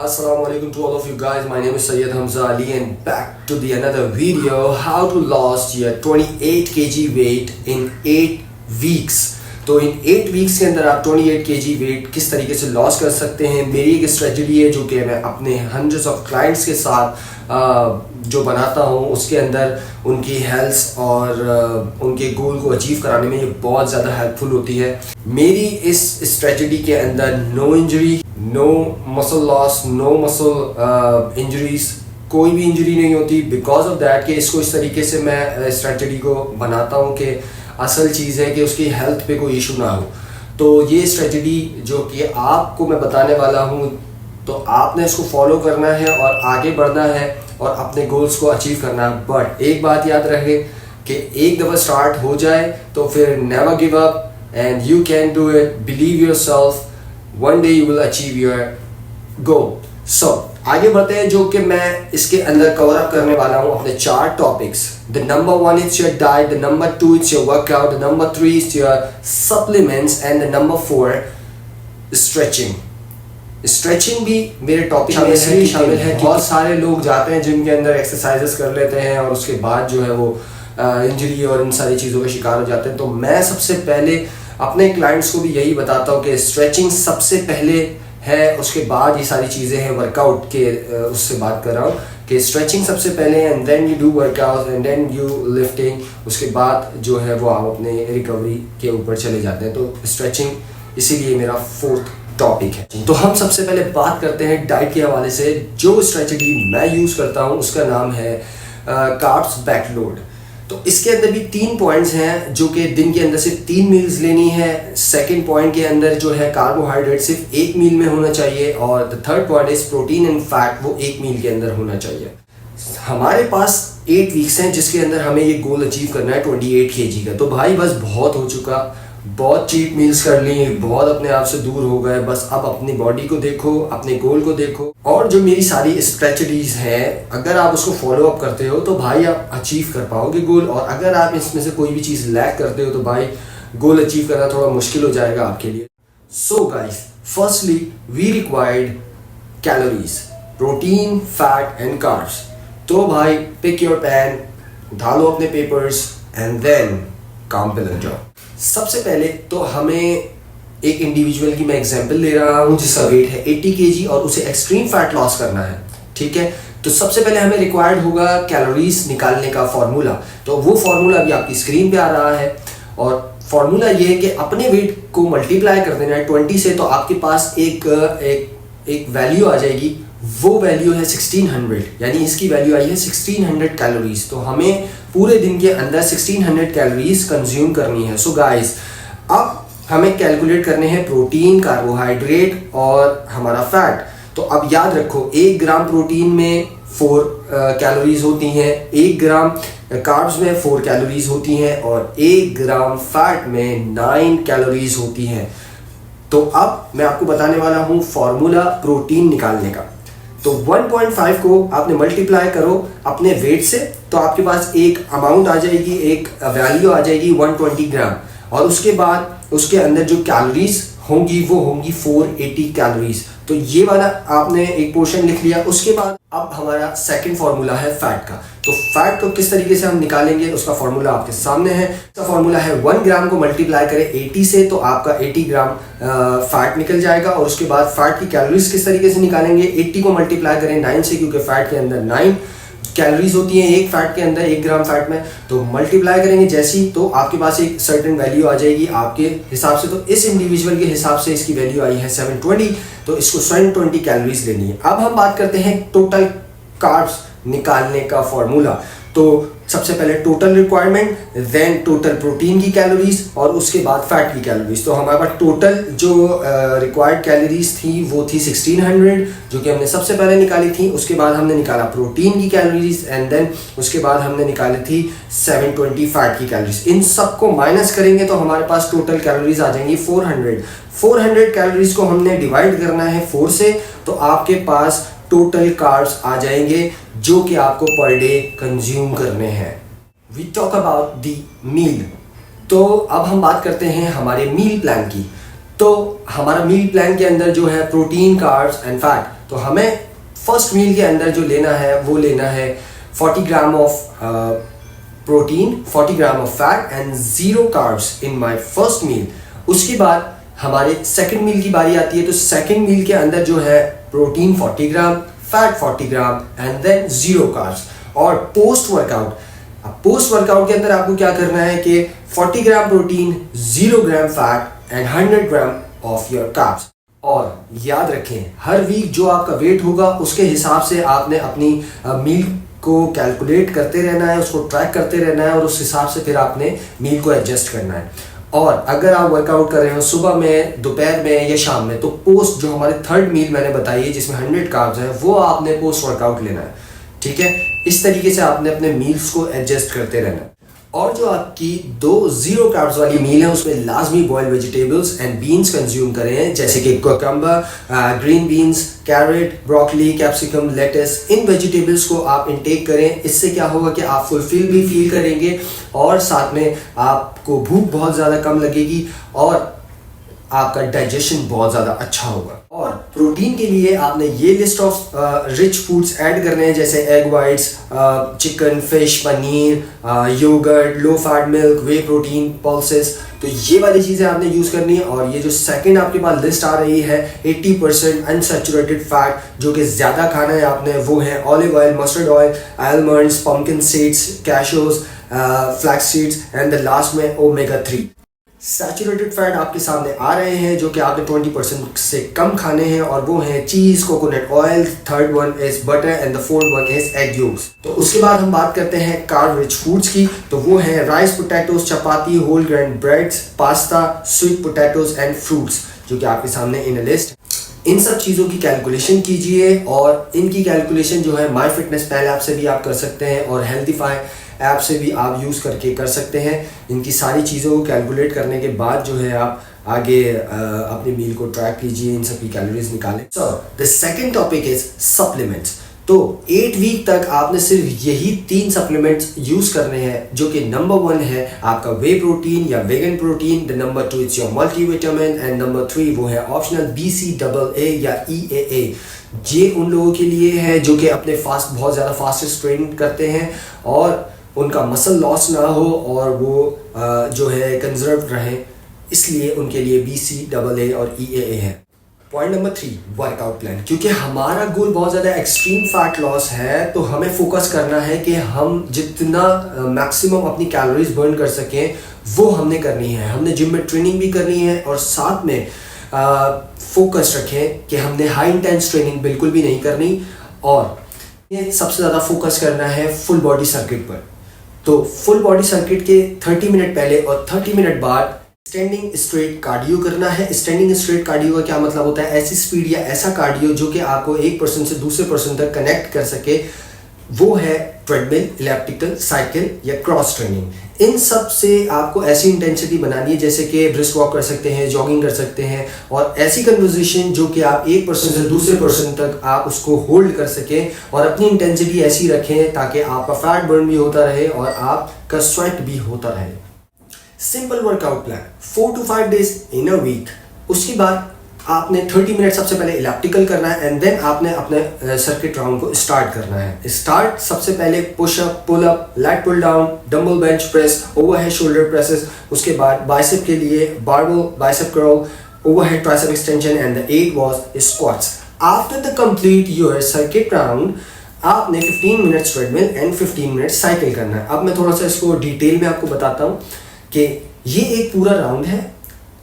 Assalamualaikum to all of you guys. My name is Syed Hamza Ali and back to the another video, how to lose your 28 kg weight in 8 weeks. तो इन 8 weeks के अंदर आप 28 kg wait किस तरीके से loss कर सकते हैं, मेरी एक स्ट्रेटजी है जो कि मैं अपने हंड्रेड्स ऑफ क्लाइंट्स के साथ जो बनाता हूँ उसके अंदर उनकी हेल्थ और उनके गोल को अचीव कराने में ये बहुत ज़्यादा हेल्पफुल होती है। मेरी इस स्ट्रेटजी के अंदर no injury, no muscle loss, no muscle injuries, कोई भी इंजरी नहीं होती। बिकॉज ऑफ दैट कि इसको इस तरीके से मैं स्ट्रेटजी को बनाता हूँ कि असल चीज़ है कि उसकी हेल्थ पे कोई इशू ना हो। तो ये स्ट्रेटजी जो कि आपको मैं बताने वाला हूँ, तो आपने इसको फॉलो करना है और आगे बढ़ना है और अपने गोल्स को अचीव करना है। बट एक बात याद रहे कि एक दफ़ा स्टार्ट हो जाए तो फिर never give up and you can do it. Believe yourself, one day you will achieve your goal. So आगे बढ़ते हैं, जो कि मैं इसके अंदर कवर अप करने वाला हूँ अपने 4 topics. The number 1 is your diet, the number 2 is your workout, the number 3 is your supplements and the number 4 stretching. Stretching भी मेरे टॉपिक में शामिल है। बहुत सारे लोग जाते हैं जिम के अंदर, एक्सरसाइजेस कर लेते हैं और उसके बाद जो है वो इंजरी और इन सारी चीज़ों का शिकार हो जाते हैं। तो मैं सबसे पहले अपने क्लाइंट्स को भी यही बताता हूँ कि स्ट्रेचिंग सबसे पहले है, उसके बाद ये सारी चीज़ें हैं। वर्कआउट के उससे बात कर रहा हूँ कि स्ट्रेचिंग सबसे पहले and then you do workout and then you lifting, उसके बाद जो है वो आप अपने रिकवरी के ऊपर चले जाते हैं। तो स्ट्रेचिंग इसीलिए मेरा 4th टॉपिक है। तो हम सबसे पहले बात करते हैं डाइट के हवाले से। जो स्ट्रेटजी मैं यूज़ करता हूँ उसका नाम है कार्ब्स बैकलोड। तो इसके अंदर भी 3 पॉइंट्स हैं जो कि दिन के अंदर सिर्फ 3 मील्स लेनी है। सेकंड पॉइंट के अंदर जो है कार्बोहाइड्रेट सिर्फ 1 मील में होना चाहिए और the third point is protein and fat, वो 1 मील के अंदर होना चाहिए। हमारे पास 8 वीक्स हैं जिसके अंदर हमें ये गोल अचीव करना है 28 kg का। तो भाई बस बहुत हो चुका, बहुत चीट मील्स कर ली, बहुत अपने आप से दूर हो गए। बस अब अपनी बॉडी को देखो, अपने गोल को देखो और जो मेरी सारी स्ट्रेटजीज हैं अगर आप उसको फॉलो अप करते हो तो भाई आप अचीव कर पाओगे गोल। और अगर आप इसमें से कोई भी चीज़ लैक करते हो तो भाई गोल अचीव करना थोड़ा मुश्किल हो जाएगा आपके लिए। So guys, firstly we required calories, protein, fat and carbs. तो भाई पिक योर पेन, उठा लो अपने पेपर्स एंड देन काम पे लग जाओ। सबसे पहले तो हमें एक इंडिविजुअल की मैं एग्जांपल ले रहा हूँ जिसका वेट है 80 kg और उसे एक्सट्रीम फैट लॉस करना है, ठीक है। तो सबसे पहले हमें रिक्वायर्ड होगा कैलोरीज निकालने का फॉर्मूला। तो वो फॉर्मूला अभी आपकी स्क्रीन पे आ रहा है और फॉर्मूला ये है कि अपने वेट को मल्टीप्लाई कर देना है 20 से, तो आपके पास एक वैल्यू आ जाएगी। वो वैल्यू है 1600, यानी इसकी वैल्यू आई है 1600 कैलोरीज। तो हमें पूरे दिन के अंदर 1600 कैलोरीज कंज्यूम करनी है। सो गाइस, अब हमें कैलकुलेट करने हैं प्रोटीन, कार्बोहाइड्रेट और हमारा फैट। तो अब याद रखो 1 ग्राम प्रोटीन में 4 कैलोरीज होती हैं, 1 ग्राम कार्ब्स में 4 कैलोरीज होती हैं और 1 ग्राम फैट में 9 कैलोरीज होती हैं। तो अब मैं आपको बताने वाला हूँ फॉर्मूला प्रोटीन निकालने का। तो 1.5 को आपने मल्टीप्लाई करो अपने वेट से, तो आपके पास एक अमाउंट आ जाएगी, एक वैल्यू आ जाएगी 120 ग्राम। और उसके बाद उसके अंदर जो कैलोरीज होंगी वो होंगी 480 कैलोरीज। तो ये वाला आपने एक पोर्शन लिख लिया। उसके बाद अब हमारा सेकंड फॉर्मूला है फैट का। तो फैट को किस तरीके से हम निकालेंगे उसका फॉर्मूला आपके सामने है। इसका फॉर्मूला है 1 ग्राम को मल्टीप्लाई करें 80 से, तो आपका 80 ग्राम फैट निकल जाएगा। और उसके बाद फैट की कैलोरीज किस तरीके से निकालेंगे, 80 को मल्टीप्लाई करें 9 से, क्योंकि फैट के अंदर 9 कैलोरीज होती हैं एक फैट के अंदर, 1 ग्राम फैट में। तो मल्टीप्लाई करेंगे जैसी, तो आपके पास एक सर्टेन वैल्यू आ जाएगी आपके हिसाब से। तो इस इंडिविजुअल के हिसाब से इसकी वैल्यू आई है 720, तो इसको 720 कैलोरीज लेनी है। अब हम बात करते हैं टोटल कार्ब्स निकालने का फॉर्मूला। तो सबसे पहले total requirement, then total protein की कैलोरीज और उसके बाद फैट की कैलोरीज। तो हमारे पास टोटल जो रिक्वायर्ड कैलोरीज थी वो थी 1600, जो कि हमने सबसे पहले निकाली थी। उसके बाद हमने निकाला प्रोटीन की कैलोरीज एंड देन उसके बाद हमने निकाली थी 720 फैट की कैलोरीज। इन सबको माइनस करेंगे तो हमारे पास टोटल कैलोरीज आ जाएंगी 400 कैलोरीज को हमने डिवाइड करना है 4 से, तो आपके पास टोटल कार्ब्स आ जाएंगे जो कि आपको पर डे कंज्यूम करने हैं। We talk about the meal. तो अब हम बात करते हैं हमारे मील प्लान की। तो हमारा मील प्लान के अंदर जो है प्रोटीन, कार्ब्स एंड फैट, तो हमें फर्स्ट मील के अंदर जो लेना है वो लेना है 40 gram of protein, 40 gram of fat and 0 carbs in my first meal. उसके बाद हमारे सेकंड मील की बारी आती है, तो सेकंड मील के अंदर जो है protein 40 gram, fat 40 gram and then 0 carbs. और पोस्ट वर्कआउट, पोस्ट वर्कआउट के अंदर आपको क्या करना है कि 40 gram protein, 0 gram fat and 100 gram of your carbs. और याद रखें, हर वीक जो आपका वेट होगा उसके हिसाब से आपने अपनी मील को कैलकुलेट करते रहना है, उसको ट्रैक करते रहना है और उस हिसाब से फिर आपने मील को एडजस्ट करना है। और अगर आप वर्कआउट कर रहे हो सुबह में, दोपहर में या शाम में, तो पोस्ट जो हमारे थर्ड मील मैंने बताई है जिसमें 100 कार्ब्स है, वो आपने पोस्ट वर्कआउट लेना है। ठीक है, इस तरीके से आपने अपने मील्स को एडजस्ट करते रहना है। और जो आपकी 2 0 कार्ब्स वाली मील है उसमें लाजमी boiled vegetables and beans consume करें, जैसे कि cucumber, green beans, carrot, broccoli, capsicum, lettuce. इन वेजिटेबल्स को आप इंटेक करें। इससे क्या होगा कि आप फुलफिल भी फील करेंगे और साथ में आपको भूख बहुत ज़्यादा कम लगेगी और आपका डाइजेशन बहुत ज़्यादा अच्छा होगा। और प्रोटीन के लिए आपने ये list of rich foods add करने हैं, जैसे egg whites, chicken, fish, paneer, yogurt, low fat milk, whey protein, pulses. तो ये वाली चीज़ें आपने यूज़ करनी है। और ये जो सेकंड आपके पास लिस्ट आ रही है 80% अनसैचुरेटेड फैट, जो कि ज़्यादा खाना है आपने, वो है olive oil, mustard oil, almonds, pumpkin seeds, cashews, flax seeds and the last में ओमेगा 3। सैचुरेटेड फैट आपके सामने आ रहे हैं जो कि आपने 20% से कम खाने हैं, और वो हैं cheese, coconut oil, third one is butter and the fourth one is egg yolks. तो उसके बाद हम बात करते हैं कार्ब रिच फूड्स की। तो वो है rice, potatoes, chapati, whole grain breads, pasta, sweet potatoes and fruits, जो कि आपके सामने इन लिस्ट। इन सब चीज़ों की कैलकुलेशन कीजिए, और इनकी कैलकुलेशन जो है माई फिटनेस पैल ऐप से भी आप कर सकते हैं और हेल्थीफाई ऐप से भी आप यूज़ करके कर सकते हैं। इनकी सारी चीज़ों को कैलकुलेट करने के बाद जो है आप आगे अपनी मील को ट्रैक कीजिए, इन सब की कैलोरीज निकालें। So the second topic is supplements. तो 8 वीक तक आपने सिर्फ यही 3 सप्लीमेंट्स यूज़ करने हैं, जो कि नंबर 1 है आपका वे प्रोटीन या vegan protein, the number 2 it's your multivitamin and number 3 वो है ऑप्शनल BCAA या EAA। ये उन लोगों के लिए है जो कि अपने बहुत ज़्यादा फास्टेस्ट ट्रेनिंग करते हैं और उनका मसल लॉस ना हो और वो जो है कंजर्व रहें, इसलिए उनके लिए BCAA और EAA है। Point number 3, workout plan. क्योंकि हमारा गोल बहुत ज़्यादा एक्सट्रीम फैट लॉस है, तो हमें फोकस करना है कि हम जितना मैक्सिमम अपनी कैलोरीज बर्न कर सकें वो हमने करनी है। हमने जिम में ट्रेनिंग भी करनी है और साथ में फोकस रखें कि हमने हाई इंटेंस ट्रेनिंग बिल्कुल भी नहीं करनी, और ये सबसे ज़्यादा फोकस करना है फुल बॉडी सर्किट पर। तो फुल बॉडी सर्किट के 30 मिनट पहले और 30 मिनट बाद स्टैंडिंग स्ट्रेट कार्डियो करना है। स्टैंडिंग स्ट्रेट कार्डियो का क्या मतलब होता है? ऐसी स्पीड या ऐसा कार्डियो जो कि आपको एक पर्सन से दूसरे पर्सन तक कनेक्ट कर सके, वो है ट्रेडमिल, इलेप्टिकल, साइकिल या क्रॉस ट्रेनिंग। इन सब से आपको ऐसी इंटेंसिटी बनानी है जैसे कि ब्रिस्क वॉक कर सकते हैं, जॉगिंग कर सकते हैं, और ऐसी कन्वर्सेशन जो कि आप एक पर्सन से दूसरे पर्सन तक आप उसको होल्ड कर सकें, और अपनी इंटेंसिटी ऐसी रखें ताकि आपका फैट बर्न भी होता रहे और आपका स्वेट भी होता रहे। Simple workout plan 4 to 5 days in a week. उसके बाद आपने 30 मिनट सबसे पहले इलेप्टिकल करना है एंड देन आपने अपने सर्किट राउंड को स्टार्ट करना है। स्टार्ट सबसे पहले pushup, pull up, lat pull down, dumbbell bench press, overhead shoulder presses. उसके बाद बाइसेप के लिए barbell bicep curl, overhead tricep extension and the 8 was squats. After the complete your circuit round आपने 15 minutes treadmill and 15 minutes cycle करना है। अब मैं थोड़ा सा इसको डिटेल में आपको बताता हूँ कि ये एक पूरा राउंड है।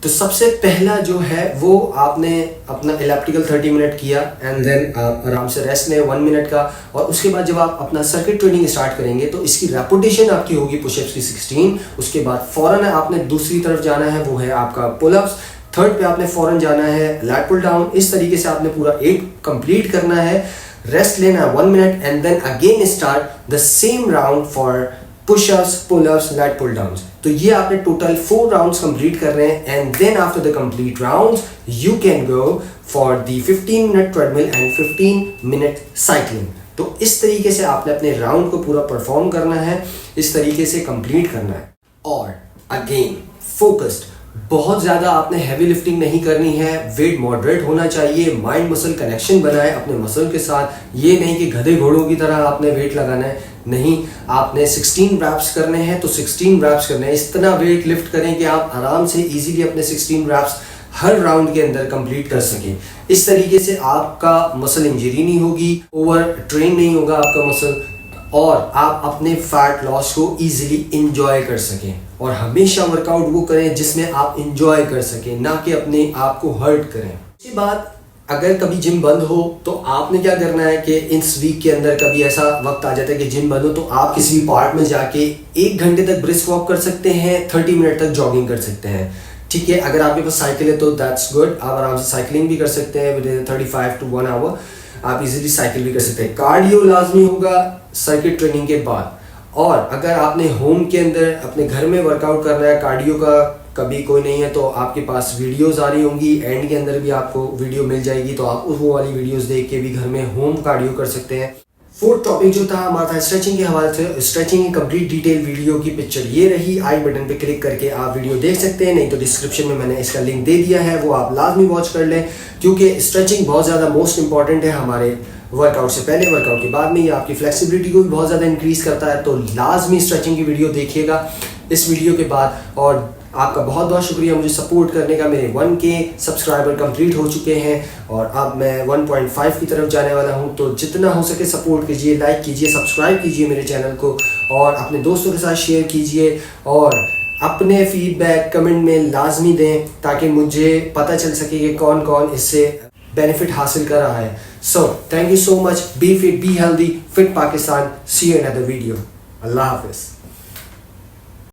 तो सबसे पहला जो है वो आपने अपना इलेप्टिकल 30 मिनट किया एंड देन आप आराम से रेस्ट लें 1 मिनट का, और उसके बाद जब आप अपना सर्किट ट्रेनिंग स्टार्ट करेंगे तो इसकी रेपुटेशन आपकी होगी पुशअप्स की 16। उसके बाद फौरन आपने दूसरी तरफ जाना है, वो है आपका पुलअप्स। थर्ड पे आपने फौरन जाना है लैट पुल डाउन। इस तरीके से आपने पूरा 8 कंप्लीट करना है, रेस्ट लेना है 1 minute and then again start the same round for pushups, pullups, lat pull downs. तो ये आपने टोटल 4 राउंड्स कंप्लीट कर रहे हैं and then after the complete rounds you can go for the 15 minute treadmill and 15 minute cycling. तो इस तरीके से आपने अपने राउंड को पूरा परफॉर्म करना है, इस तरीके से कंप्लीट करना है। और अगेन फोकस्ड, बहुत ज़्यादा आपने हैवी लिफ्टिंग नहीं करनी है, वेट मॉडरेट होना चाहिए, माइंड मसल कनेक्शन बनाए अपने मसल के साथ। ये नहीं कि गधे घोड़ों की तरह आपने वेट लगाना है, नहीं, आपने 16 रैप्स करने हैं तो 16 रैप्स करने हैं। इतना वेट लिफ्ट करें कि आप आराम से इजीली अपने 16 रैप्स हर राउंड के अंदर कंप्लीट कर सकें। इस तरीके से आपका मसल इंजरी नहीं होगी, ओवर ट्रेन नहीं होगा आपका मसल, और आप अपने फैट लॉस को इजीली इंजॉय कर सकें। और हमेशा वर्कआउट वो करें जिसमें आप इंजॉय कर सकें, ना कि अपने आप को हर्ट करें। उसके बाद अगर कभी जिम बंद हो तो आपने क्या करना है कि इस वीक के अंदर कभी ऐसा वक्त आ जाता है कि जिम बंद हो, तो आप किसी भी पार्क में जाके 1 घंटे तक ब्रिस्क वॉक कर सकते हैं, 30 मिनट तक जॉगिंग कर सकते हैं। ठीक है, अगर आपके पास साइकिल है तो दैट्स गुड, आप आराम से साइकिलिंग भी कर सकते हैं विद 35 to 1 आवर। आप इजीली साइकिल भी कर सकते हैं। कार्डियो लाजमी होगा सर्किट ट्रेनिंग के बाद। और अगर आपने होम के अंदर अपने घर में वर्कआउट करना है, कार्डियो का कभी कोई नहीं है, तो आपके पास वीडियोस आ रही होंगी, एंड के अंदर भी आपको वीडियो मिल जाएगी, तो आप वो वाली वीडियोस देख के भी घर में होम कार्डियो कर सकते हैं। फोर्थ टॉपिक जो था हमारा था स्ट्रेचिंग के हवाले से। स्ट्रेचिंग की कंप्लीट डिटेल वीडियो की पिक्चर ये रही, आई बटन पे क्लिक करके आप वीडियो देख सकते हैं, नहीं तो डिस्क्रिप्शन में मैंने इसका लिंक दे दिया है, वो आप लाजमी वॉच कर लें, क्योंकि स्ट्रेचिंग बहुत ज़्यादा मोस्ट इंपॉर्टेंट है हमारे वर्कआउट से पहले, वर्कआउट के बाद में। ये आपकी फ्लेक्सिबिलिटी को भी बहुत ज़्यादा इंक्रीज करता है, तो लाजमी स्ट्रेचिंग की वीडियो देखिएगा इस वीडियो के बाद। और आपका बहुत बहुत शुक्रिया मुझे सपोर्ट करने का। मेरे 1K सब्सक्राइबर कंप्लीट हो चुके हैं और अब मैं 1.5 की तरफ जाने वाला हूं, तो जितना हो सके सपोर्ट कीजिए, लाइक कीजिए, सब्सक्राइब कीजिए मेरे चैनल को, और अपने दोस्तों के साथ शेयर कीजिए, और अपने फीडबैक कमेंट में लाजमी दें ताकि मुझे पता चल सके कि कौन कौन इससे बेनिफिट हासिल कर रहा है। So thank you so much, be fit, be healthy, fit Pakistan. See you in other video. अल्लाह हाफिज़।